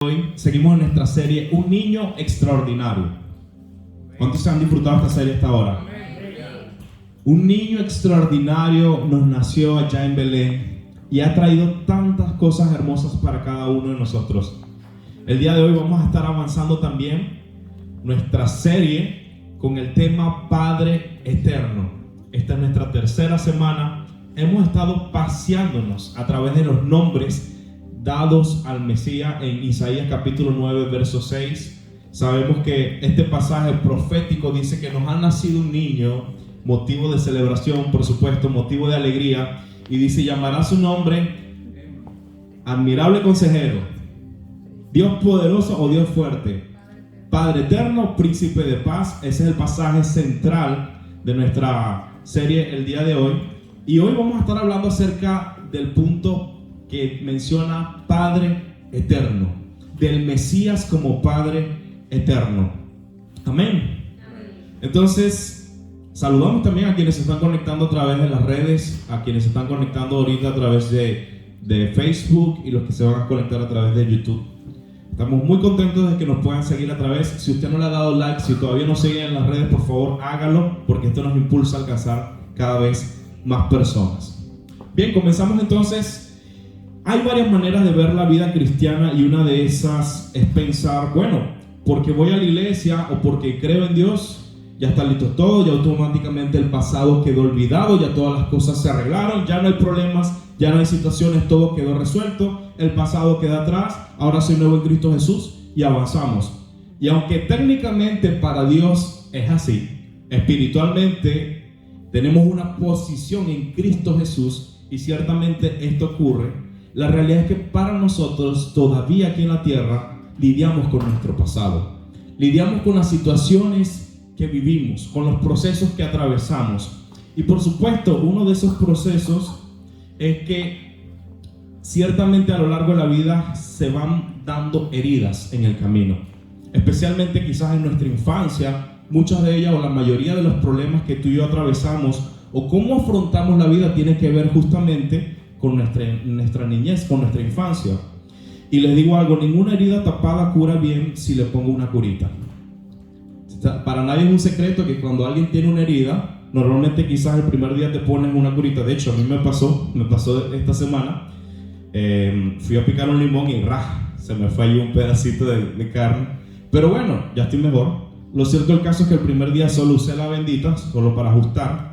Hoy seguimos en nuestra serie Un Niño Extraordinario. ¿Cuántos han disfrutado esta serie hasta ahora? Un niño extraordinario nos nació allá en Belén y ha traído tantas cosas hermosas para cada uno de nosotros. El día de hoy vamos a estar avanzando también nuestra serie con el tema Padre Eterno. Esta es nuestra tercera semana. Hemos estado paseándonos a través de los nombres dados al Mesías en Isaías capítulo 9 verso 6. Sabemos que este pasaje profético dice que nos ha nacido un niño, motivo de celebración, por supuesto, motivo de alegría, y dice: llamará su nombre Admirable Consejero, Dios poderoso o Dios fuerte, Padre eterno, Príncipe de paz. Ese es el pasaje central de nuestra serie el día de hoy, y hoy vamos a estar hablando acerca del punto que menciona Padre Eterno, del Mesías como Padre Eterno. Amén. Entonces, saludamos también a quienes se están conectando a través de las redes, a quienes se están conectando ahorita a través de Facebook y los que se van a conectar a través de YouTube. Estamos muy contentos de que nos puedan seguir a través. Si usted no le ha dado like, si todavía no sigue en las redes, por favor hágalo, porque esto nos impulsa a alcanzar cada vez más personas. Bien, comenzamos entonces. Hay varias maneras de ver la vida cristiana, y una de esas es pensar: bueno, porque voy a la iglesia o porque creo en Dios, ya está listo todo, ya automáticamente el pasado quedó olvidado, ya todas las cosas se arreglaron, ya no hay problemas, ya no hay situaciones, todo quedó resuelto, el pasado queda atrás, ahora soy nuevo en Cristo Jesús y avanzamos. Y aunque técnicamente para Dios es así, espiritualmente tenemos una posición en Cristo Jesús y ciertamente esto ocurre. La realidad es que para nosotros, todavía aquí en la tierra, lidiamos con nuestro pasado. Lidiamos con las situaciones que vivimos, con los procesos que atravesamos. Y por supuesto, uno de esos procesos es que ciertamente a lo largo de la vida se van dando heridas en el camino. Especialmente quizás en nuestra infancia, muchas de ellas o la mayoría de los problemas que tú y yo atravesamos o cómo afrontamos la vida tiene que ver justamente con nuestra niñez, con nuestra infancia. Y les digo algo: ninguna herida tapada cura bien si le pongo una curita. Para nadie es un secreto que cuando alguien tiene una herida, normalmente quizás el primer día te ponen una curita. De hecho, a mí me pasó esta semana. Fui a picar un limón y se me fue ahí un pedacito de carne. Pero bueno, ya estoy mejor. Lo cierto del caso es que el primer día solo usé la bendita, solo para ajustar,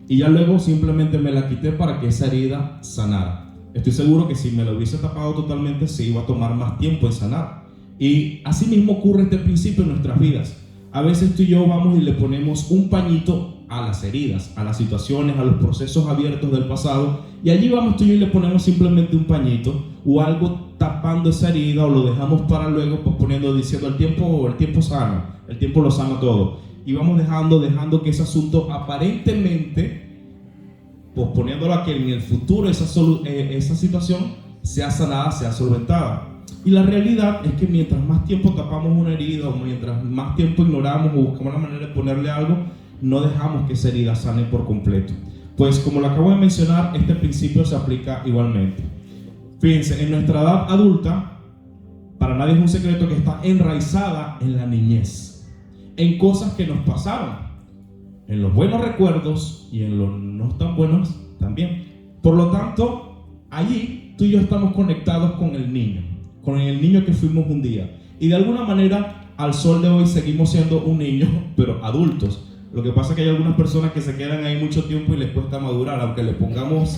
y ya luego simplemente me la quité para que esa herida sanara. Estoy seguro que si me la hubiese tapado totalmente, se iba a tomar más tiempo en sanar. Y así mismo ocurre este principio en nuestras vidas. A veces tú y yo vamos y le ponemos un pañito a las heridas, a las situaciones, a los procesos abiertos del pasado, y allí vamos tú y yo y le ponemos simplemente un pañito o algo tapando esa herida, o lo dejamos para luego, posponiendo, diciendo el tiempo sana, el tiempo lo sana todo. Y vamos dejando que ese asunto aparentemente, posponiéndolo a que en el futuro esa situación sea sanada, sea solventada. Y la realidad es que mientras más tiempo tapamos una herida, o mientras más tiempo ignoramos o buscamos la manera de ponerle algo, no dejamos que esa herida sane por completo. Pues como lo acabo de mencionar, este principio se aplica igualmente. Fíjense, en nuestra edad adulta, para nadie es un secreto que está enraizada en la niñez, en cosas que nos pasaron, en los buenos recuerdos y en los no tan buenos también. Por lo tanto, allí tú y yo estamos conectados con el niño que fuimos un día. Y de alguna manera, al sol de hoy seguimos siendo un niño, pero adultos. Lo que pasa es que hay algunas personas que se quedan ahí mucho tiempo y les cuesta madurar, aunque le pongamos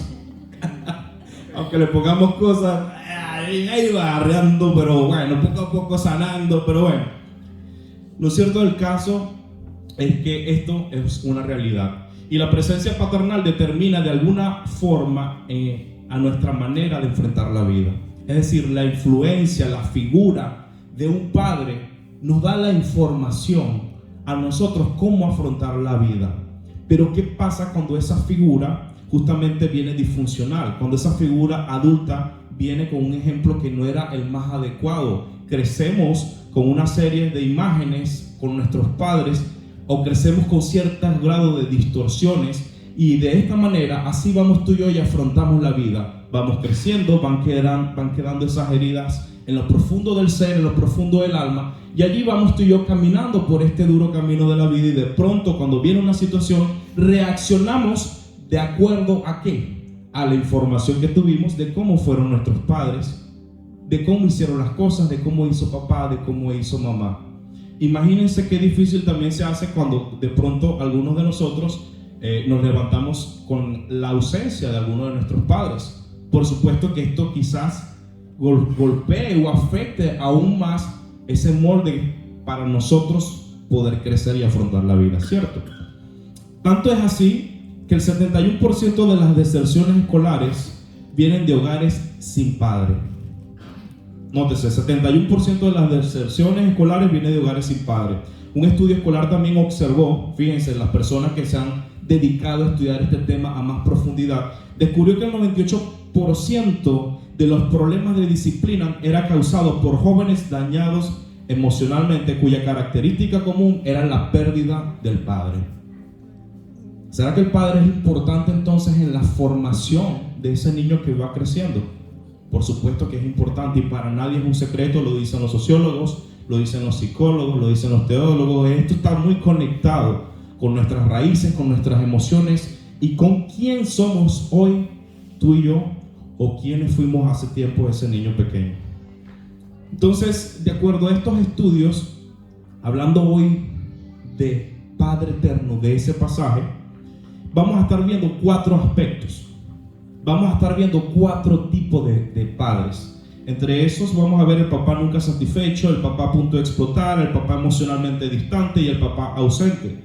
cosas, ahí va arreando, pero bueno, poco a poco sanando, pero bueno. Lo cierto del caso es que esto es una realidad, y la presencia paternal determina de alguna forma a nuestra manera de enfrentar la vida. Es decir, la influencia, la figura de un padre nos da la información a nosotros cómo afrontar la vida. Pero ¿qué pasa cuando esa figura justamente viene disfuncional? Cuando esa figura adulta viene con un ejemplo que no era el más adecuado. Crecemos con una serie de imágenes con nuestros padres, o crecemos con cierto grado de distorsiones, y de esta manera así vamos tú y yo y afrontamos la vida. Vamos creciendo, van quedando esas heridas en lo profundo del ser, en lo profundo del alma, y allí vamos tú y yo caminando por este duro camino de la vida, y de pronto cuando viene una situación reaccionamos de acuerdo a qué, a la información que tuvimos de cómo fueron nuestros padres, de cómo hicieron las cosas, de cómo hizo papá, de cómo hizo mamá. Imagínense qué difícil también se hace cuando de pronto algunos de nosotros nos levantamos con la ausencia de alguno de nuestros padres. Por supuesto que esto quizás golpee o afecte aún más ese molde para nosotros poder crecer y afrontar la vida, ¿cierto? Tanto es así que el 71% de las deserciones escolares vienen de hogares sin padre. Nótese, el 71% de las deserciones escolares vienen de hogares sin padre. Un estudio escolar también observó, fíjense, las personas que se han dedicado a estudiar este tema a más profundidad, descubrió que el 98% de los problemas de disciplina era causado por jóvenes dañados emocionalmente, cuya característica común era la pérdida del padre. ¿Será que el padre es importante entonces en la formación de ese niño que va creciendo? Por supuesto que es importante, y para nadie es un secreto, lo dicen los sociólogos, lo dicen los psicólogos, lo dicen los teólogos. Esto está muy conectado con nuestras raíces, con nuestras emociones y con quién somos hoy tú y yo, o quiénes fuimos hace tiempo ese niño pequeño. Entonces, de acuerdo a estos estudios, hablando hoy de Padre Eterno, de ese pasaje, vamos a estar viendo 4 aspectos. Vamos a estar viendo 4 tipos de padres. Entre esos vamos a ver el papá nunca satisfecho, el papá a punto de explotar, el papá emocionalmente distante y el papá ausente.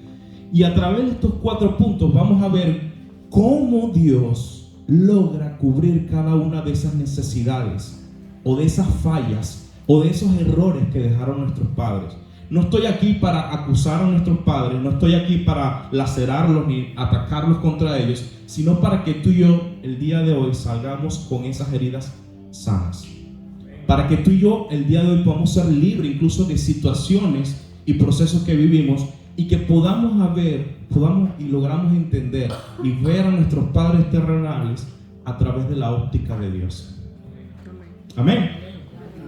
Y a través de estos 4 puntos vamos a ver cómo Dios logra cubrir cada una de esas necesidades, o de esas fallas, o de esos errores que dejaron nuestros padres. No estoy aquí para acusar a nuestros padres, no estoy aquí para lacerarlos ni atacarlos contra ellos, sino para que tú y yo el día de hoy salgamos con esas heridas sanas. Para que tú y yo el día de hoy podamos ser libres incluso de situaciones y procesos que vivimos, y que podamos y logramos entender y ver a nuestros padres terrenales a través de la óptica de Dios. Amén.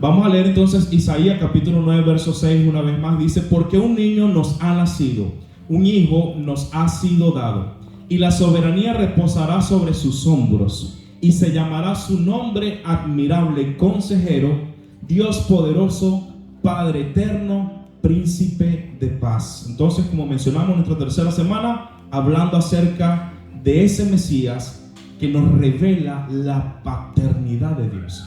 Vamos a leer entonces Isaías capítulo 9 verso 6 una vez más. Dice: porque un niño nos ha nacido, un hijo nos ha sido dado, y la soberanía reposará sobre sus hombros, y se llamará su nombre admirable, consejero, Dios poderoso, Padre eterno, príncipe de paz. Entonces, como mencionamos en nuestra tercera semana, hablando acerca de ese Mesías que nos revela la paternidad de Dios,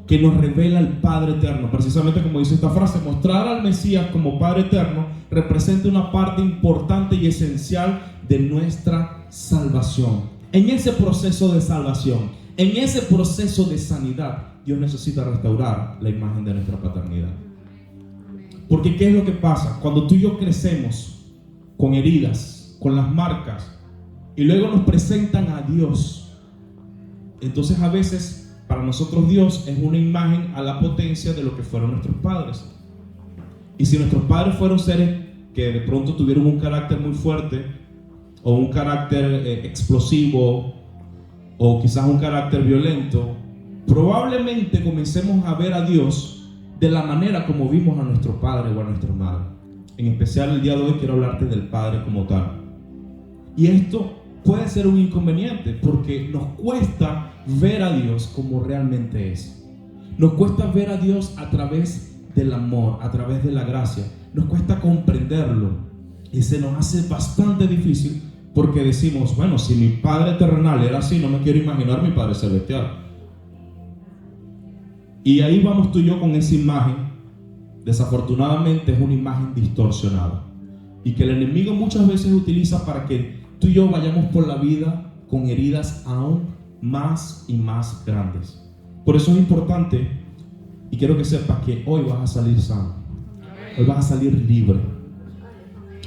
que nos revela el Padre eterno. Precisamente como dice esta frase, mostrar al Mesías como Padre eterno representa una parte importante y esencial de nuestra salvación. En ese proceso de salvación, en ese proceso de sanidad, Dios necesita restaurar la imagen de nuestra paternidad. Porque ¿qué es lo que pasa? Cuando tú y yo crecemos con heridas, con las marcas, y luego nos presentan a Dios, entonces a veces para nosotros Dios es una imagen a la potencia de lo que fueron nuestros padres. Y si nuestros padres fueron seres que de pronto tuvieron un carácter muy fuerte, o un carácter explosivo, o quizás un carácter violento, probablemente comencemos a ver a Dios de la manera como vimos a nuestro padre o a nuestra madre. En especial el día de hoy quiero hablarte del padre como tal. Y esto puede ser un inconveniente porque nos cuesta ver a Dios como realmente es. Nos cuesta ver a Dios a través del amor, a través de la gracia. Nos cuesta comprenderlo y se nos hace bastante difícil porque decimos, bueno, si mi padre terrenal era así, no me quiero imaginar mi padre celestial. Y ahí vamos tú y yo con esa imagen. Desafortunadamente es una imagen distorsionada y que el enemigo muchas veces utiliza para que tú y yo vayamos por la vida con heridas aún más y más grandes. Por eso es importante, y quiero que sepas que hoy vas a salir sano, hoy vas a salir libre.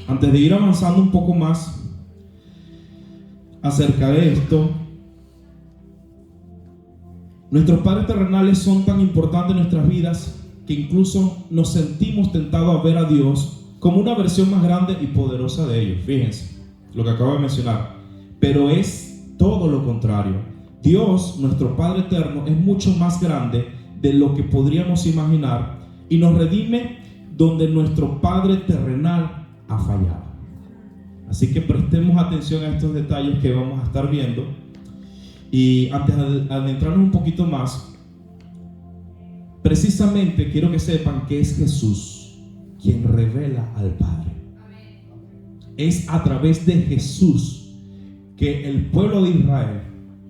Antes de ir avanzando un poco más acerca de esto, nuestros padres terrenales son tan importantes en nuestras vidas que incluso nos sentimos tentados a ver a Dios como una versión más grande y poderosa de ellos. Fíjense lo que acabo de mencionar. Pero es todo lo contrario. Dios, nuestro Padre eterno, es mucho más grande de lo que podríamos imaginar y nos redime donde nuestro Padre terrenal ha fallado. Así que prestemos atención a estos detalles que vamos a estar viendo. Y antes de adentrarnos un poquito más, precisamente quiero que sepan que es Jesús quien revela al Padre. Es a través de Jesús que el pueblo de Israel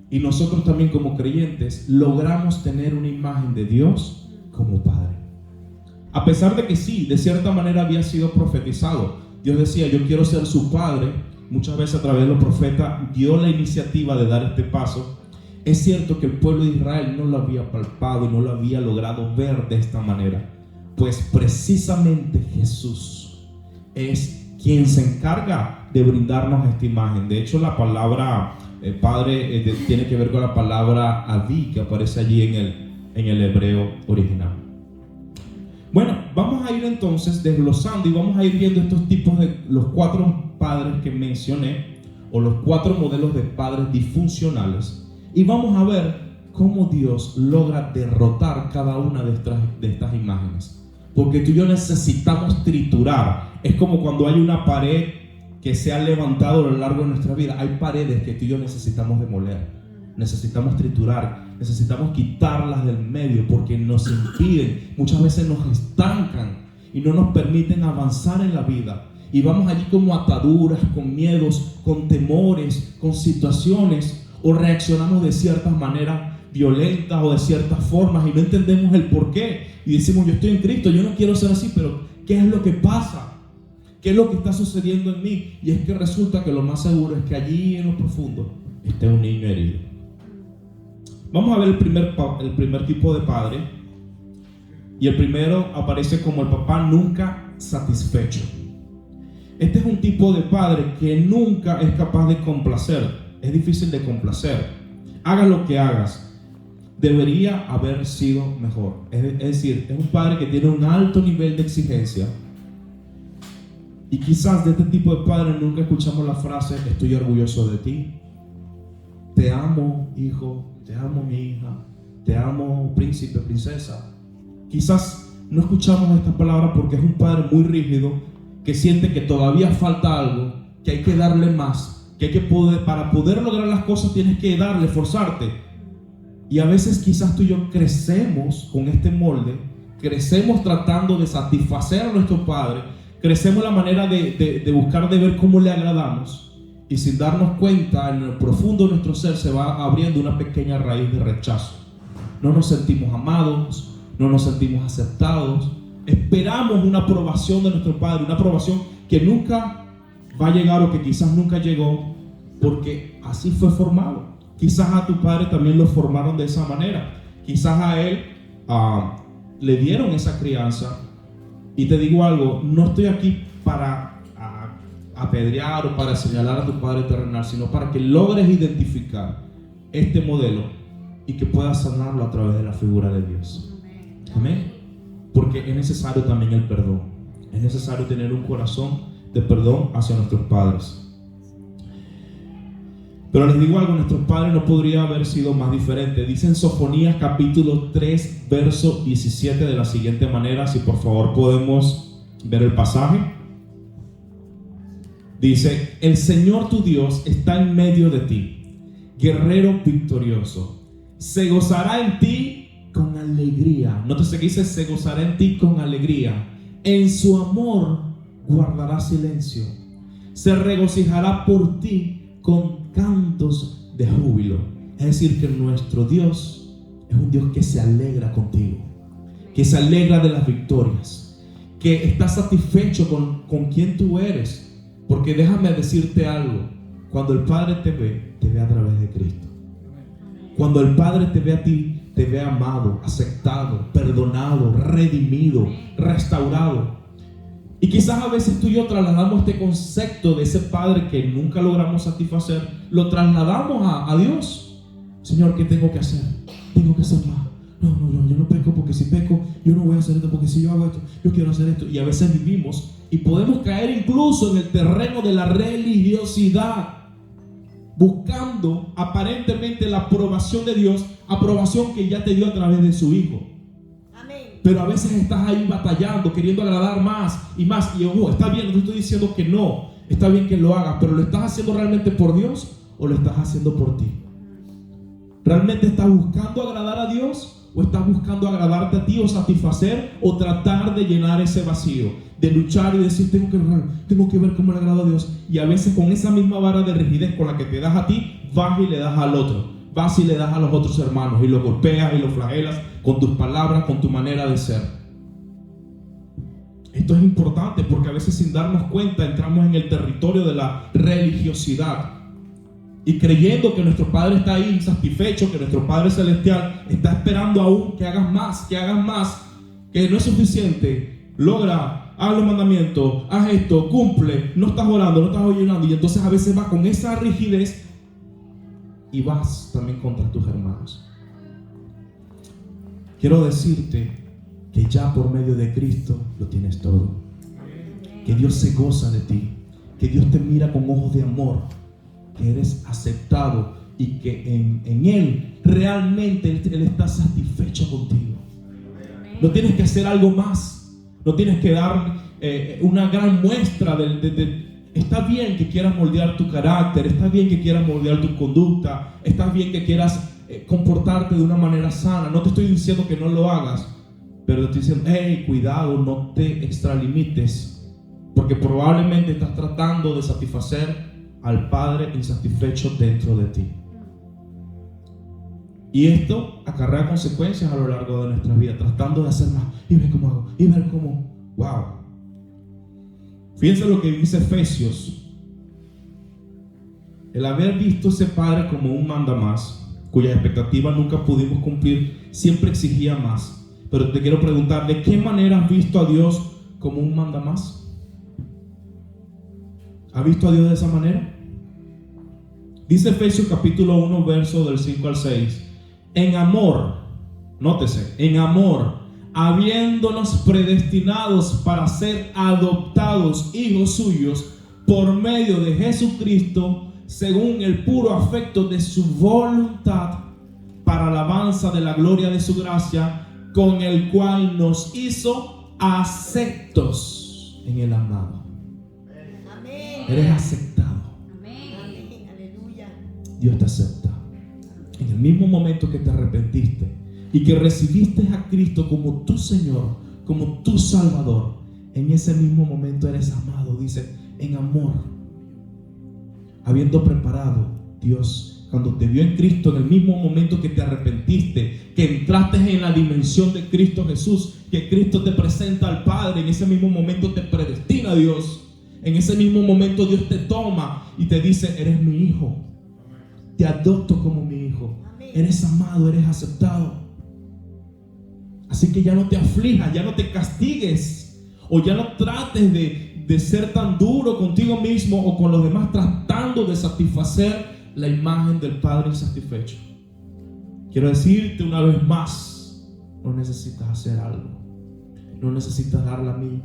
y nosotros también como creyentes logramos tener una imagen de Dios como Padre. A pesar de que sí, de cierta manera había sido profetizado. Dios decía, yo quiero ser su Padre. Muchas veces a través de los profetas dio la iniciativa de dar este paso. Es cierto que el pueblo de Israel no lo había palpado y no lo había logrado ver de esta manera. Pues precisamente Jesús es quien se encarga de brindarnos esta imagen. De hecho, la palabra Padre tiene que ver con la palabra Abí, que aparece allí en el hebreo original. Bueno, vamos a ir entonces desglosando y vamos a ir viendo estos tipos de los 4 padres que mencioné, o los 4 modelos de padres disfuncionales, y vamos a ver cómo Dios logra derrotar cada una de estas imágenes. Porque tú y yo necesitamos triturar. Es como cuando hay una pared que se ha levantado a lo largo de nuestra vida. Hay paredes que tú y yo necesitamos demoler. Necesitamos triturar, necesitamos quitarlas del medio porque nos impiden, muchas veces nos estancan y no nos permiten avanzar en la vida. Y vamos allí como ataduras, con miedos, con temores, con situaciones, o reaccionamos de ciertas maneras violentas o de ciertas formas y no entendemos el por qué. Y decimos, yo estoy en Cristo, yo no quiero ser así, pero ¿qué es lo que pasa? ¿Qué es lo que está sucediendo en mí? Y es que resulta que lo más seguro es que allí en lo profundo esté un niño herido. Vamos a ver el primer tipo de padre. Y el primero aparece como el papá nunca satisfecho. Este es un tipo de padre que nunca es capaz de complacer. Es difícil de complacer. Hagas lo que hagas, debería haber sido mejor. Es decir, es un padre que tiene un alto nivel de exigencia. Y quizás de este tipo de padre nunca escuchamos la frase, estoy orgulloso de ti. Te amo, hijo. Te amo, mi hija. Te amo, príncipe, princesa. Quizás no escuchamos estas palabras porque es un padre muy rígido que siente que todavía falta algo, que hay que darle más, que hay que poder, para poder lograr las cosas tienes que darle, esforzarte. Y a veces quizás tú y yo crecemos con este molde, crecemos tratando de satisfacer a nuestro padre, crecemos la manera de buscar, de ver cómo le agradamos. Y sin darnos cuenta, en el profundo de nuestro ser se va abriendo una pequeña raíz de rechazo. No nos sentimos amados, no nos sentimos aceptados. Esperamos una aprobación de nuestro Padre, una aprobación que nunca va a llegar o que quizás nunca llegó, porque así fue formado. Quizás a tu padre también lo formaron de esa manera. Quizás a él le dieron esa crianza. Y te digo algo, no estoy aquí para apedrear o para señalar a tu padre terrenal, sino para que logres identificar este modelo y que puedas sanarlo a través de la figura de Dios. Amén. Porque es necesario también el perdón. Es necesario tener un corazón de perdón hacia nuestros padres. Pero les digo algo, nuestros padres no podría haber sido más diferentes. Dice en Sofonías capítulo 3 verso 17 de la siguiente manera, si por favor podemos ver el pasaje. Dice, el Señor tu Dios está en medio de ti, guerrero victorioso. Se gozará en ti con alegría. Nótese que dice, se gozará en ti con alegría. En su amor guardará silencio. Se regocijará por ti con cantos de júbilo. Es decir, que nuestro Dios es un Dios que se alegra contigo, que se alegra de las victorias, que está satisfecho con quien tú eres. Porque déjame decirte algo, cuando el Padre te ve a través de Cristo. Cuando el Padre te ve a ti, te ve amado, aceptado, perdonado, redimido, restaurado. Y quizás a veces tú y yo trasladamos este concepto de ese Padre que nunca logramos satisfacer, lo trasladamos a Dios. Señor, ¿qué tengo que hacer? Tengo que hacer más. No, yo no peco porque si peco, yo no voy a hacer esto porque si yo hago esto, yo quiero hacer esto. Y a veces vivimos y podemos caer incluso en el terreno de la religiosidad, buscando aparentemente la aprobación de Dios, aprobación que ya te dio a través de su Hijo. pero a veces estás ahí batallando, queriendo agradar más y más. Y ojo, está bien, no te estoy diciendo que no, está bien que lo hagas, pero ¿lo estás haciendo realmente por Dios o lo estás haciendo por ti? ¿Realmente estás buscando agradar a Dios o estás buscando agradarte a ti o satisfacer o tratar de llenar ese vacío? De luchar y decir, tengo que ver cómo le agrado a Dios. Y a veces con esa misma vara de rigidez con la que te das a ti, vas y le das al otro. Vas y le das a los otros hermanos y los golpeas y los flagelas con tus palabras, con tu manera de ser. Esto es importante porque a veces sin darnos cuenta entramos en el territorio de la religiosidad y creyendo que nuestro Padre está ahí insatisfecho, que nuestro Padre Celestial está esperando aún que hagas más, que no es suficiente. Logra, haz los mandamientos, haz esto, cumple, no estás orando, no estás ayunando, y entonces a veces vas con esa rigidez y vas también contra tus hermanos. Quiero decirte que ya por medio de Cristo lo tienes todo. Que Dios se goza de ti, que Dios te mira con ojos de amor, que eres aceptado y que en Él realmente Él está satisfecho contigo. No tienes que hacer algo más, no tienes que dar una gran muestra Está bien que quieras moldear tu carácter, está bien que quieras moldear tu conducta, está bien que quieras comportarte de una manera sana. No te estoy diciendo que no lo hagas, pero te estoy diciendo, hey, cuidado, no te extralimites, porque probablemente estás tratando de satisfacer al Padre insatisfecho dentro de ti. Y esto acarrea consecuencias a lo largo de nuestras vidas, tratando de hacer más, y ver cómo hago, y ver cómo, wow. Fíjense lo que dice Efesios. El haber visto a ese Padre como un mandamás, cuya expectativa nunca pudimos cumplir, siempre exigía más. Pero te quiero preguntar, ¿de qué manera has visto a Dios como un mandamás? ¿Has visto a Dios de esa manera? Dice Efesios capítulo 1, verso del 5 al 6. En amor, nótese, en amor, habiéndonos predestinados para ser adoptados hijos suyos por medio de Jesucristo, según el puro afecto de su voluntad, para alabanza de la gloria de su gracia, con el cual nos hizo aceptos en el amado. Amén. Eres aceptado. Amén. Aleluya. Dios te acepta. En el mismo momento que te arrepentiste y que recibiste a Cristo como tu Señor, como tu Salvador, en ese mismo momento eres amado, dice, en amor. Habiendo preparado Dios, cuando te vio en Cristo, en el mismo momento que te arrepentiste, que entraste en la dimensión de Cristo Jesús, que Cristo te presenta al Padre, en ese mismo momento te predestina a Dios. En ese mismo momento Dios te toma y te dice, eres mi hijo, te adopto como mi hijo, eres amado, eres aceptado. Así que ya no te aflijas, ya no te castigues, o ya no trates de ser tan duro contigo mismo o con los demás, tratando de satisfacer la imagen del Padre insatisfecho. Quiero decirte una vez más, no necesitas hacer algo, no necesitas darle a mí.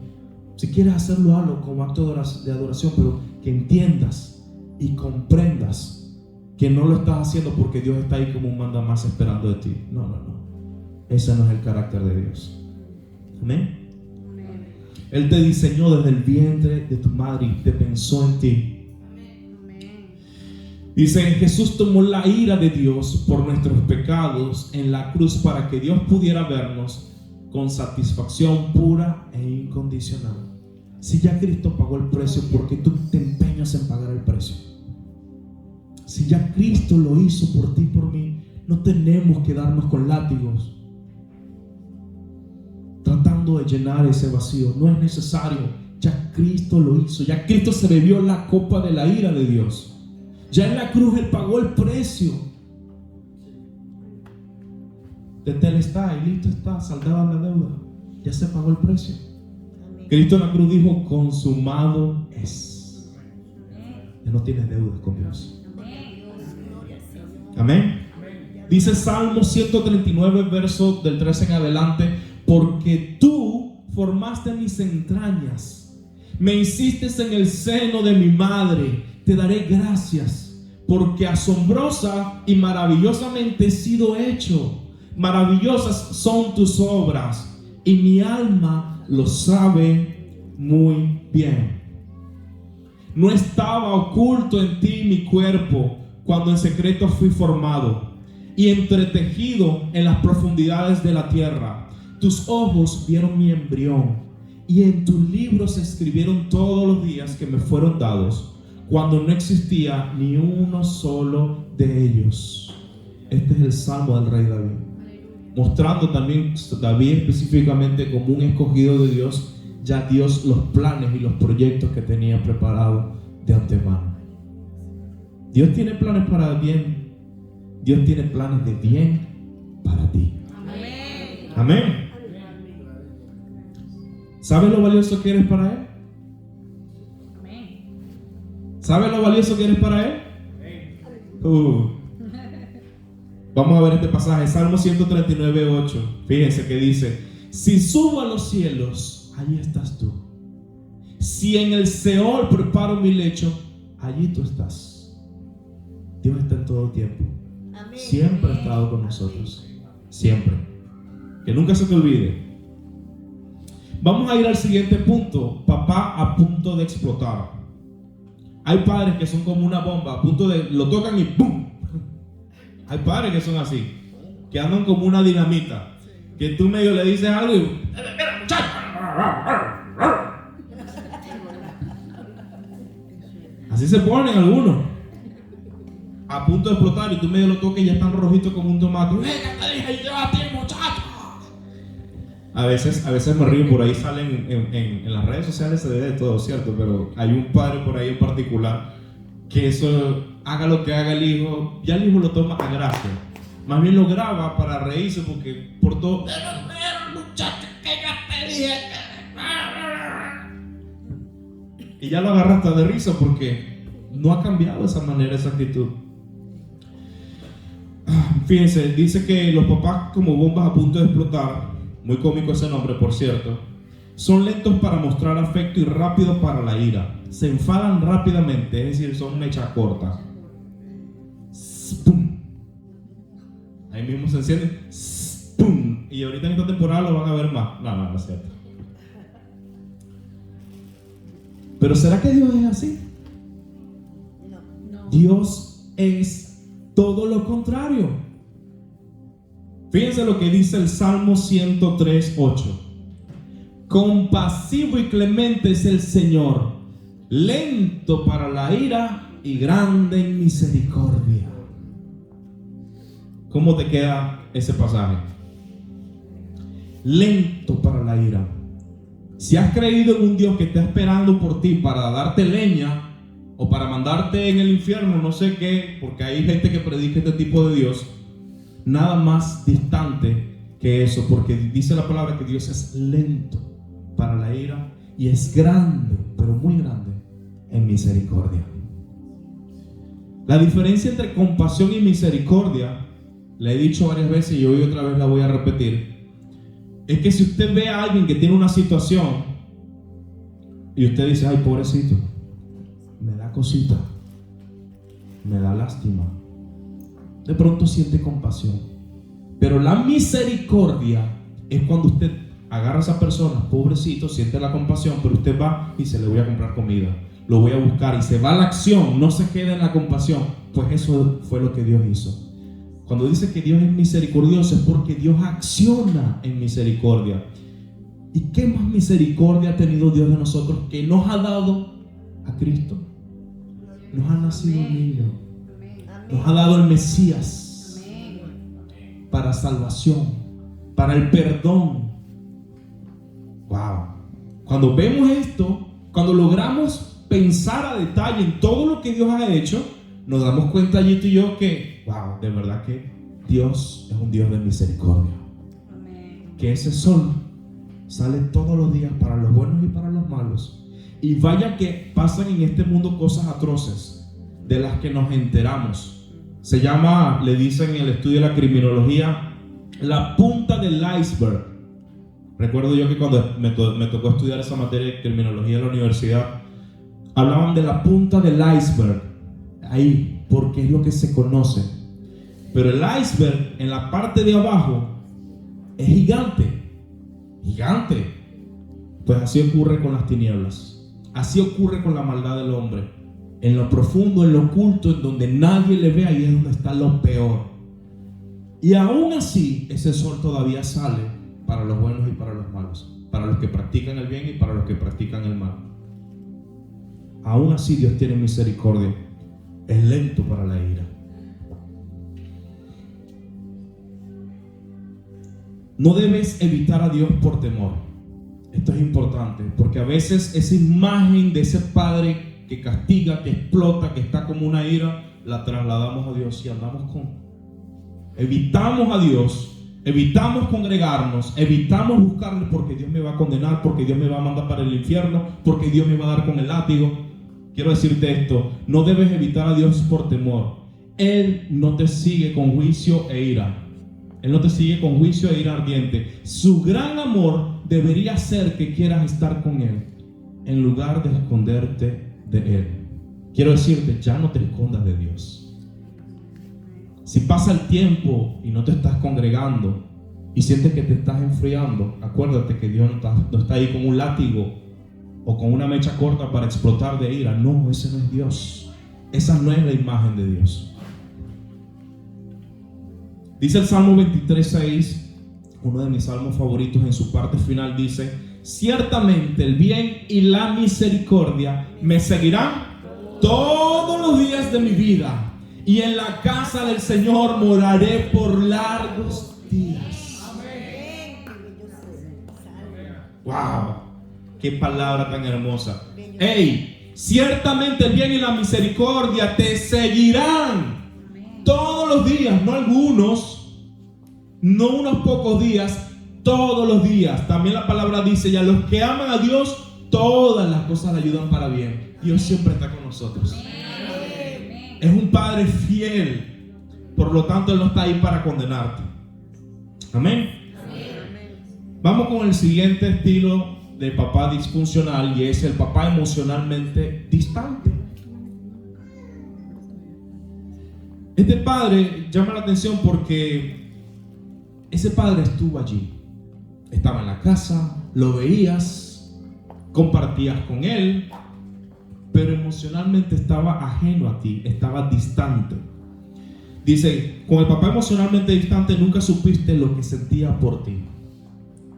Si quieres hacerlo, hazlo como acto de adoración, pero que entiendas y comprendas que no lo estás haciendo porque Dios está ahí como un mandamás esperando de ti. No. Ese no es el carácter de Dios. Amén. Él te diseñó desde el vientre de tu madre y te pensó en ti. Dice, Jesús tomó la ira de Dios por nuestros pecados en la cruz para que Dios pudiera vernos con satisfacción pura e incondicional. Si ya Cristo pagó el precio, ¿por qué tú te empeñas en pagar el precio? Si ya Cristo lo hizo por ti y por mí, no tenemos que darnos con látigos tratando de llenar ese vacío. No es necesario. Ya Cristo lo hizo. Ya Cristo se bebió la copa de la ira de Dios. Ya en la cruz Él pagó el precio. Él está y listo está, saldada la deuda. Ya se pagó el precio. Amén. Cristo en la cruz dijo, consumado es. Ya no tienes deudas con Dios. Amén. Dice Salmo 139, verso del 13 en adelante, porque tú formaste mis entrañas, me hiciste en el seno de mi madre, te daré gracias, porque asombrosa y maravillosamente he sido hecho. Maravillosas son tus obras, y mi alma lo sabe muy bien. No estaba oculto en ti mi cuerpo cuando en secreto fui formado y entretejido en las profundidades de la tierra. Tus ojos vieron mi embrión y en tu libro se escribieron todos los días que me fueron dados, cuando no existía ni uno solo de ellos. Este es el salmo del rey David, mostrando también David específicamente como un escogido de Dios, ya Dios los planes y los proyectos que tenía preparados de antemano. Dios tiene planes para bien. Dios tiene planes de bien para ti. Amén. Amén. ¿Sabes lo valioso que eres para Él? Amén. ¿Sabes lo valioso que eres para Él? Vamos a ver este pasaje, Salmo 139:8. Fíjense que dice: si subo a los cielos, allí estás tú. Si en el Seol preparo mi lecho, allí tú estás. Dios está en todo tiempo. Amén. Siempre ha estado con nosotros. Siempre. Que nunca se te olvide. Vamos a ir al siguiente punto. Papá a punto de explotar. Hay padres que son como una bomba, a punto de, lo tocan y ¡pum! Hay padres que son así, que andan como una dinamita, que tú medio le dices algo y ¡mira, muchacho! Así se ponen algunos, a punto de explotar, y tú medio lo tocas y ya están rojitos como un tomate. ¿Qué te dije yo a ti, muchacho? A veces me río, por ahí salen en las redes sociales, se ve de todo, ¿cierto? Pero hay un padre por ahí en particular que eso, haga lo que haga el hijo, ya el hijo lo toma a gracia. Más bien lo graba para reírse, porque por todo, muchacho, que ya te dije. Y ya lo agarra hasta de risa porque no ha cambiado esa manera, esa actitud. Fíjense, dice que los papás como bombas a punto de explotar, muy cómico ese nombre por cierto, son lentos para mostrar afecto y rápidos para la ira. Se enfadan rápidamente, es decir, son mecha corta. ¡Pum! Ahí mismo se enciende. ¡Pum! Y ahorita en esta temporada lo van a ver más. No es cierto. Pero ¿será que Dios es así? No. Dios es todo lo contrario. Fíjense lo que dice el Salmo 103:8. Compasivo y clemente es el Señor, lento para la ira y grande en misericordia. ¿Cómo te queda ese pasaje? Lento para la ira. Si has creído en un Dios que está esperando por ti para darte leña o para mandarte en el infierno, no sé qué, porque hay gente que predica este tipo de Dios, nada más distante que eso, porque dice la palabra que Dios es lento para la ira y es grande, pero muy grande en misericordia. La diferencia entre compasión y misericordia, la he dicho varias veces y hoy otra vez la voy a repetir, es que si usted ve a alguien que tiene una situación y usted dice: ay, pobrecito, me da cosita, me da lástima, de pronto siente compasión. Pero la misericordia es cuando usted agarra a esa persona, pobrecito, siente la compasión, pero usted va y se le voy a comprar comida, lo voy a buscar, y se va a la acción, no se queda en la compasión. Pues eso fue lo que Dios hizo. Cuando dice que Dios es misericordioso, es porque Dios acciona en misericordia. ¿Y qué más misericordia ha tenido Dios de nosotros? Que nos ha dado a Cristo. Nos ha nacido un niño. Nos ha dado el Mesías para salvación, para el perdón. Wow. Cuando vemos esto, cuando logramos pensar a detalle en todo lo que Dios ha hecho, nos damos cuenta allí tú y yo que, wow, de verdad que Dios es un Dios de misericordia. Amén. Que ese sol sale todos los días para los buenos y para los malos. Y vaya que pasan en este mundo cosas atroces de las que nos enteramos. Se llama, le dicen en el estudio de la criminología, la punta del iceberg. Recuerdo yo que cuando me tocó estudiar esa materia de criminología en la universidad, hablaban de la punta del iceberg. Ahí, porque es lo que se conoce. Pero el iceberg en la parte de abajo es gigante. gigante. Pues así ocurre con las tinieblas. Así ocurre con la maldad del hombre. En lo profundo, en lo oculto, en donde nadie le ve, ahí es donde está lo peor. Y aún así, ese sol todavía sale para los buenos y para los malos, para los que practican el bien y para los que practican el mal. Aún así, Dios tiene misericordia. Es lento para la ira. No debes evitar a Dios por temor. Esto es importante, porque a veces esa imagen de ese padre que castiga, que explota, que está como una ira, la trasladamos a Dios y andamos evitamos a Dios, evitamos congregarnos, evitamos buscarle porque Dios me va a condenar, porque Dios me va a mandar para el infierno, porque Dios me va a dar con el látigo. Quiero decirte esto: no debes evitar a Dios por temor. Él no te sigue con juicio e ira. Él no te sigue con juicio e ira ardiente. Su gran amor debería ser que quieras estar con Él en lugar de esconderte de Él. Quiero decirte, ya no te escondas de Dios. Si pasa el tiempo y no te estás congregando y sientes que te estás enfriando, acuérdate que Dios no está ahí con un látigo o con una mecha corta para explotar de ira. No, ese no es Dios. Esa no es la imagen de Dios. Dice el Salmo 23:6, uno de mis salmos favoritos, en su parte final dice: ciertamente el bien y la misericordia me seguirán todos los días de mi vida, y en la casa del Señor moraré por largos días. Wow, qué palabra tan hermosa. Hey, ciertamente el bien y la misericordia te seguirán todos los días, no algunos, no unos pocos días, todos los días. También la palabra dice: y a los que aman a Dios, todas las cosas le ayudan para bien. Dios siempre está con nosotros. Es un Padre fiel, por lo tanto Él no está ahí para condenarte. Amén. Vamos con el siguiente estilo de papá disfuncional, y es el papá emocionalmente distante. Este padre llama la atención porque ese padre estuvo allí. Estaba en la casa, lo veías, compartías con él, pero emocionalmente estaba ajeno a ti, estaba distante. Dice, con el papá emocionalmente distante nunca supiste lo que sentía por ti.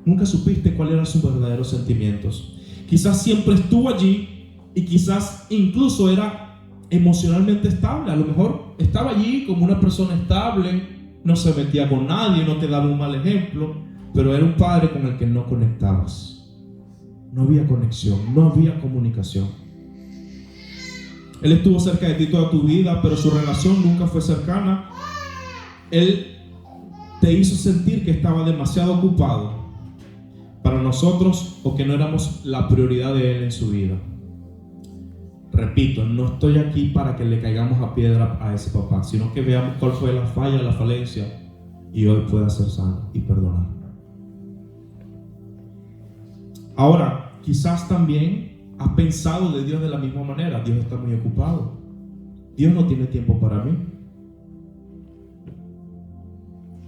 Nunca supiste cuáles eran sus verdaderos sentimientos. Quizás siempre estuvo allí y quizás incluso era emocionalmente estable. A lo mejor estaba allí como una persona estable, no se metía con nadie, no te daba un mal ejemplo, pero era un padre con el que no conectabas. No había conexión, no había comunicación. Él estuvo cerca de ti toda tu vida, pero su relación nunca fue cercana. Él te hizo sentir que estaba demasiado ocupado para nosotros, o que no éramos la prioridad de él en su vida. Repito, no estoy aquí para que le caigamos a piedra a ese papá, sino que veamos cuál fue la falla, la falencia, y hoy pueda ser sano y perdonar. Ahora, quizás también has pensado de Dios de la misma manera: Dios está muy ocupado, Dios no tiene tiempo para mí.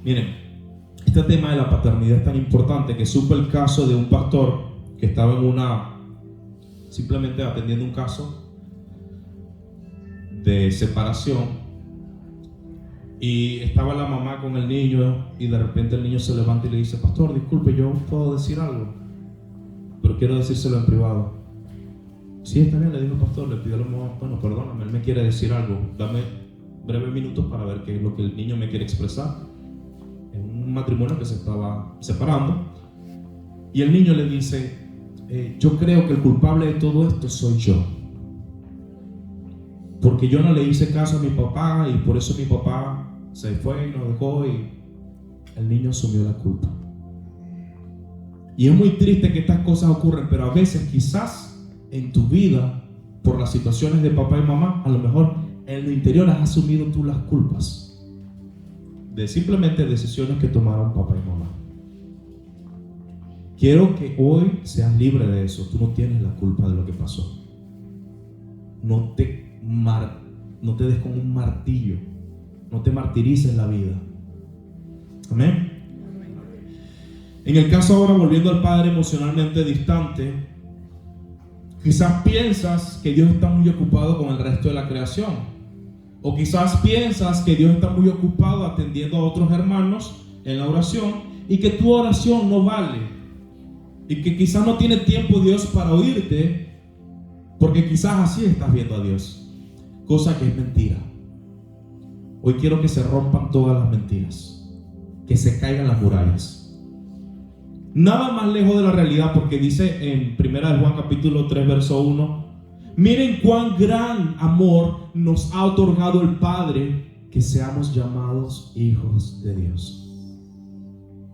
Miren, este tema de la paternidad es tan importante que supe el caso de un pastor que estaba simplemente atendiendo un caso de separación, y estaba la mamá con el niño, y de repente el niño se levanta y le dice: pastor, disculpe, yo puedo decir algo, pero quiero decírselo en privado. Sí, está bien, le dijo el pastor, le pidió a la mamá: bueno, perdóname, él me quiere decir algo, dame breves minutos para ver qué es lo que el niño me quiere expresar. En un matrimonio que se estaba separando, y el niño le dice: yo creo que el culpable de todo esto soy yo, porque yo no le hice caso a mi papá, y por eso mi papá se fue y nos dejó, y el niño asumió la culpa. Y es muy triste que estas cosas ocurren, pero a veces quizás en tu vida, por las situaciones de papá y mamá, a lo mejor en lo interior has asumido tú las culpas de simplemente decisiones que tomaron papá y mamá. Quiero que hoy seas libre de eso. Tú no tienes la culpa de lo que pasó. No te des con un martillo. No te martirices la vida. Amén. En el caso ahora, volviendo al padre emocionalmente distante, quizás piensas que Dios está muy ocupado con el resto de la creación. O quizás piensas que Dios está muy ocupado atendiendo a otros hermanos en la oración y que tu oración no vale. Y que quizás no tiene tiempo Dios para oírte, porque quizás así estás viendo a Dios. Cosa que es mentira. Hoy quiero que se rompan todas las mentiras, que se caigan las murallas. Nada más lejos de la realidad, porque dice en 1 Juan capítulo 3 verso 1: miren cuán gran amor nos ha otorgado el Padre, que seamos llamados hijos de Dios.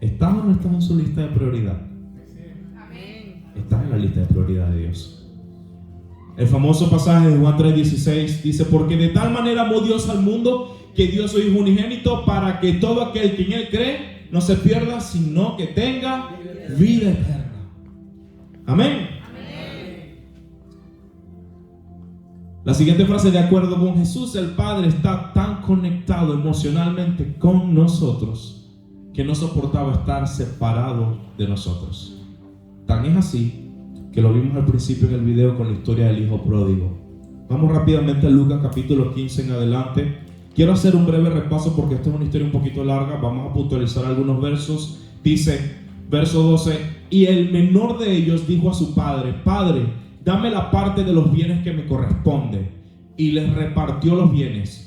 ¿Estás o no estás en su lista de prioridad? Estás en la lista de prioridad de Dios. El famoso pasaje de Juan 3:16 dice: porque de tal manera amó Dios al mundo, que dio su Hijo unigénito, para que todo aquel que en Él cree no se pierda, sino que tenga vida eterna. Amén. La siguiente frase: de acuerdo con Jesús, el Padre está tan conectado emocionalmente con nosotros que no soportaba estar separado de nosotros. Tan es así que lo vimos al principio en el video con la historia del hijo pródigo. Vamos rápidamente a Lucas capítulo 15 en adelante. Quiero hacer un breve repaso porque esta es una historia un poquito larga. Vamos a puntualizar algunos versos. Dice, verso 12: y el menor de ellos dijo a su padre: Padre, dame la parte de los bienes que me corresponde. Y les repartió los bienes.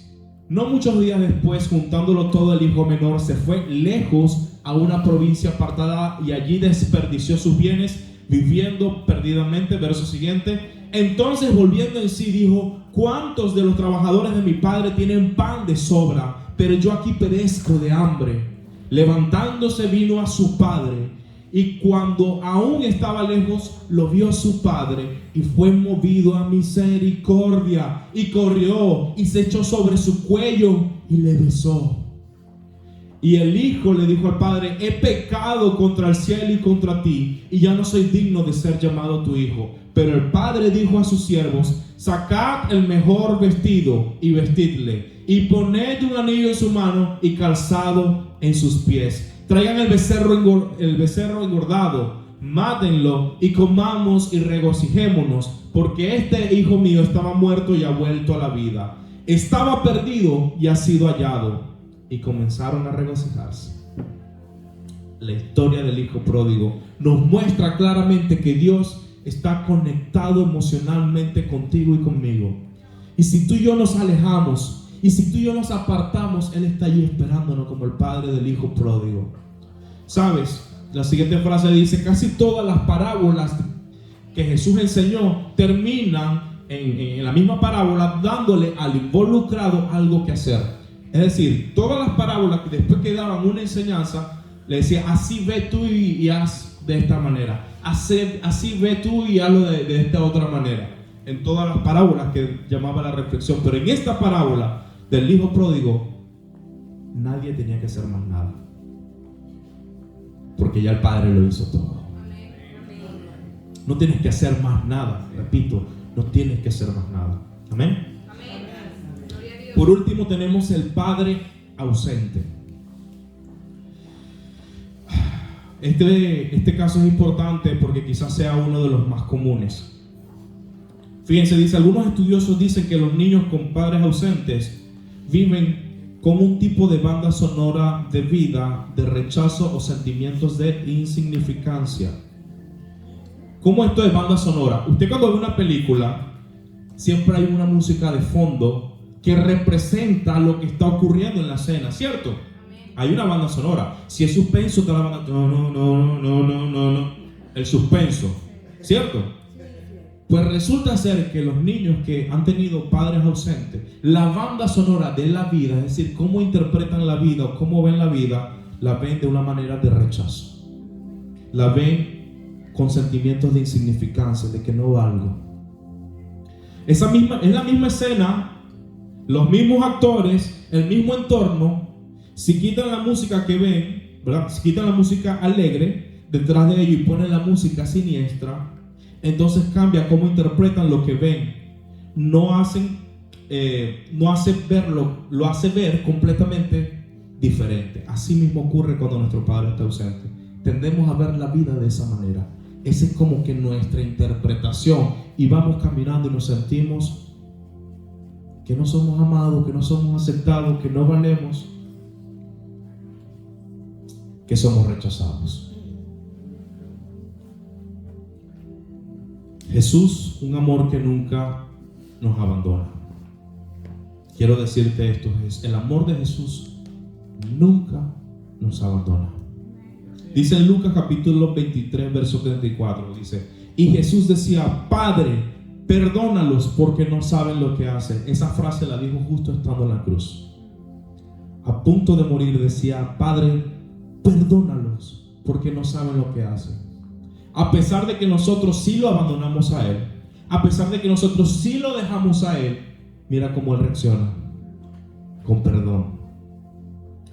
No muchos días después, juntándolo todo, el hijo menor se fue lejos a una provincia apartada y allí desperdició sus bienes, viviendo perdidamente. Verso siguiente: entonces, volviendo en sí, dijo: ¿cuántos de los trabajadores de mi padre tienen pan de sobra, pero yo aquí perezco de hambre? Levantándose, vino a su padre, y cuando aún estaba lejos, lo vio su padre, y fue movido a misericordia, y corrió, y se echó sobre su cuello, y le besó. Y el hijo le dijo al padre: he pecado contra el cielo y contra ti, y ya no soy digno de ser llamado tu hijo. Pero el padre dijo a sus siervos: sacad el mejor vestido y vestidle, y poned un anillo en su mano y calzado en sus pies. Traigan el becerro engordado, mátenlo y comamos y regocijémonos, porque este hijo mío estaba muerto y ha vuelto a la vida. Estaba perdido y ha sido hallado. Y comenzaron a regocijarse. La historia del hijo pródigo nos muestra claramente que Dios está conectado emocionalmente contigo y conmigo. Y si tú y yo nos alejamos, y si tú y yo nos apartamos, Él está allí esperándonos como el padre del hijo pródigo. ¿Sabes? La siguiente frase dice: casi todas las parábolas que Jesús enseñó terminan en la misma parábola dándole al involucrado algo que hacer. Es decir, todas las parábolas que después que daban una enseñanza, le decía: así ve tú y haz de esta manera, así ve tú y hazlo de esta otra manera. En todas las parábolas que llamaba la reflexión. Pero en esta parábola del hijo pródigo, nadie tenía que hacer más nada, porque ya el padre lo hizo todo. No tienes que hacer más nada. Repito, no tienes que hacer más nada. Amén. Por último tenemos el padre ausente. Este caso es importante porque quizás sea uno de los más comunes. Fíjense, dice: algunos estudiosos dicen que los niños con padres ausentes viven con un tipo de banda sonora de vida, de rechazo o sentimientos de insignificancia. ¿Cómo esto es banda sonora? Usted cuando ve una película, siempre hay una música de fondo que representa lo que está ocurriendo en la escena, ¿cierto? Amén. Hay una banda sonora. Si es suspenso, te la van a... No. El suspenso, ¿cierto? Pues resulta ser que los niños que han tenido padres ausentes, la banda sonora de la vida, es decir, cómo interpretan la vida o cómo ven la vida, la ven de una manera de rechazo. La ven con sentimientos de insignificancia, de que no valgo. Es la misma escena, los mismos actores, el mismo entorno. Si quitan la música que ven, ¿verdad? Si quitan la música alegre detrás de ellos y ponen la música siniestra, entonces cambia cómo interpretan lo que ven. No hace verlo, lo hace ver completamente diferente. Así mismo ocurre cuando nuestro padre está ausente. tendemos a ver la vida de esa manera. Esa es como que nuestra interpretación, y vamos caminando y nos sentimos que no somos amados, que no somos aceptados, que no valemos, que somos rechazados. Jesús, un amor que nunca nos abandona. Quiero decirte esto, el amor de Jesús nunca nos abandona. Dice en Lucas capítulo 23, verso 34, dice: y Jesús decía: Padre, perdónalos porque no saben lo que hacen. Esa frase la dijo justo estando en la cruz. A punto de morir decía: Padre, perdónalos porque no saben lo que hacen. A pesar de que nosotros sí lo abandonamos a Él, a pesar de que nosotros sí lo dejamos a Él, mira cómo Él reacciona: con perdón.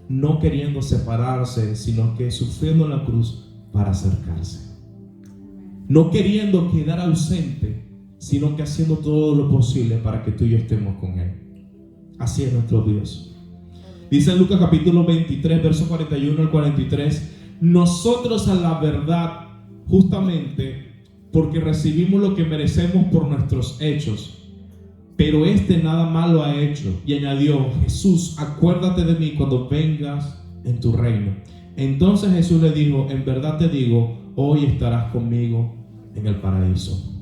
No queriendo separarse, sino que sufriendo en la cruz para acercarse. No queriendo quedar ausente, sino que haciendo todo lo posible para que tú y yo estemos con Él. Así es nuestro Dios. Dice en Lucas capítulo 23, verso 41 al 43: nosotros a la verdad, justamente porque recibimos lo que merecemos por nuestros hechos, pero este nada malo ha hecho. Y añadió: Jesús, acuérdate de mí cuando vengas en tu reino. Entonces Jesús le dijo: en verdad te digo, hoy estarás conmigo en el paraíso.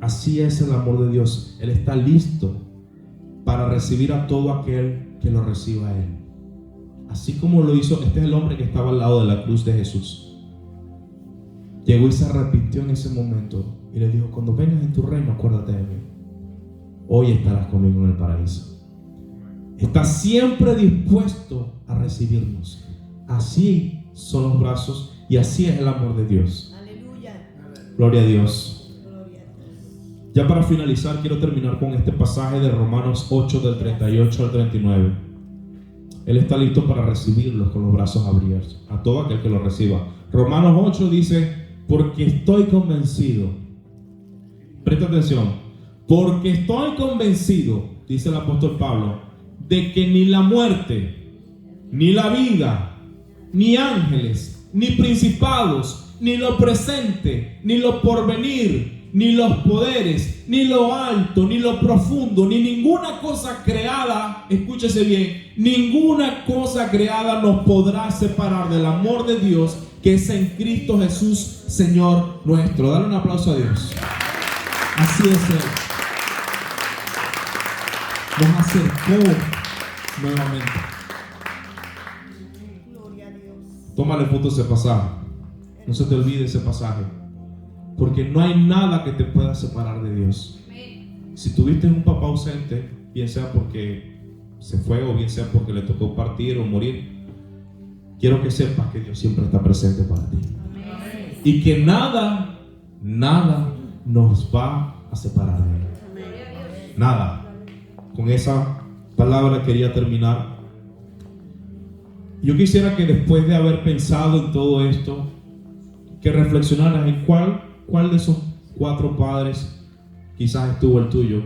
Así es el amor de Dios. Él está listo para recibir a todo aquel que lo reciba a Él. Así como lo hizo, este es el hombre que estaba al lado de la cruz de Jesús. Llegó y se arrepintió en ese momento y le dijo: cuando vengas en tu reino, acuérdate de mí. Hoy estarás conmigo en el paraíso. Está siempre dispuesto a recibirnos. Así son los brazos y así es el amor de Dios. Aleluya. Gloria a Dios. Ya para finalizar, quiero terminar con este pasaje de Romanos 8, del 38 al 39. Él está listo para recibirlos con los brazos abiertos, a todo aquel que lo reciba. Romanos 8 dice: porque estoy convencido. Presta atención. Porque estoy convencido, dice el apóstol Pablo, de que ni la muerte, ni la vida, ni ángeles, ni principados, ni lo presente, ni lo porvenir, ni los poderes, ni lo alto, ni lo profundo, ni ninguna cosa creada, escúchese bien, ninguna cosa creada nos podrá separar del amor de Dios que es en Cristo Jesús, Señor nuestro. Dale un aplauso a Dios. Así es Él. Nos acercó nuevamente. Gloria a Dios. Tómale foto a ese pasaje. No se te olvide ese pasaje. Porque no hay nada que te pueda separar de Dios. Si tuviste un papá ausente, bien sea porque se fue o bien sea porque le tocó partir o morir, quiero que sepas que Dios siempre está presente para ti. Y que nada nos va a separar de Él. Nada. Con esa palabra quería terminar. Yo quisiera que después de haber pensado en todo esto, que reflexionaras en cuál de esos 4 padres quizás estuvo el tuyo.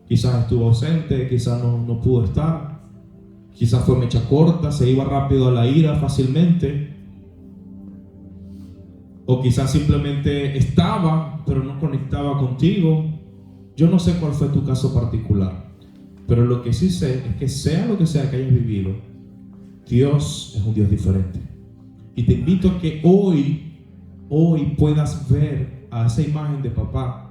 Quizás estuvo ausente, quizás no pudo estar, quizás fue mecha corta, se iba rápido a la ira fácilmente, o quizás simplemente estaba pero no conectaba contigo. Yo no sé cuál fue tu caso particular, pero lo que sí sé es que sea lo que sea que hayas vivido, Dios es un Dios diferente. Y te invito a que hoy puedas ver a esa imagen de papá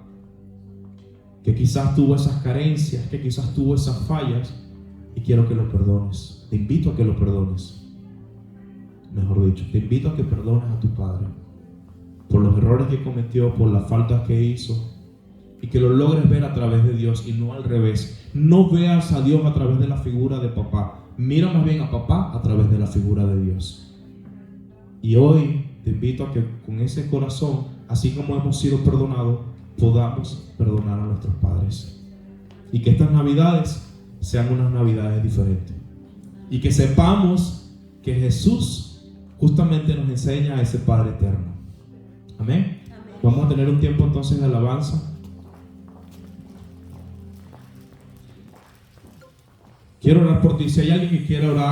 que quizás tuvo esas carencias, que quizás tuvo esas fallas, y quiero que lo perdones. Te invito a que lo perdones. Mejor dicho, te invito a que perdones a tu padre por los errores que cometió, por las faltas que hizo, y que lo logres ver a través de Dios y no al revés. No veas a Dios a través de la figura de papá. Mira más bien a papá a través de la figura de Dios. Y hoy te invito a que con ese corazón, así como hemos sido perdonados, podamos perdonar a nuestros padres. Y que estas navidades sean unas navidades diferentes. Y que sepamos que Jesús justamente nos enseña a ese Padre eterno. Amén. Vamos a tener un tiempo entonces de alabanza. Quiero orar por ti. Si hay alguien que quiera orar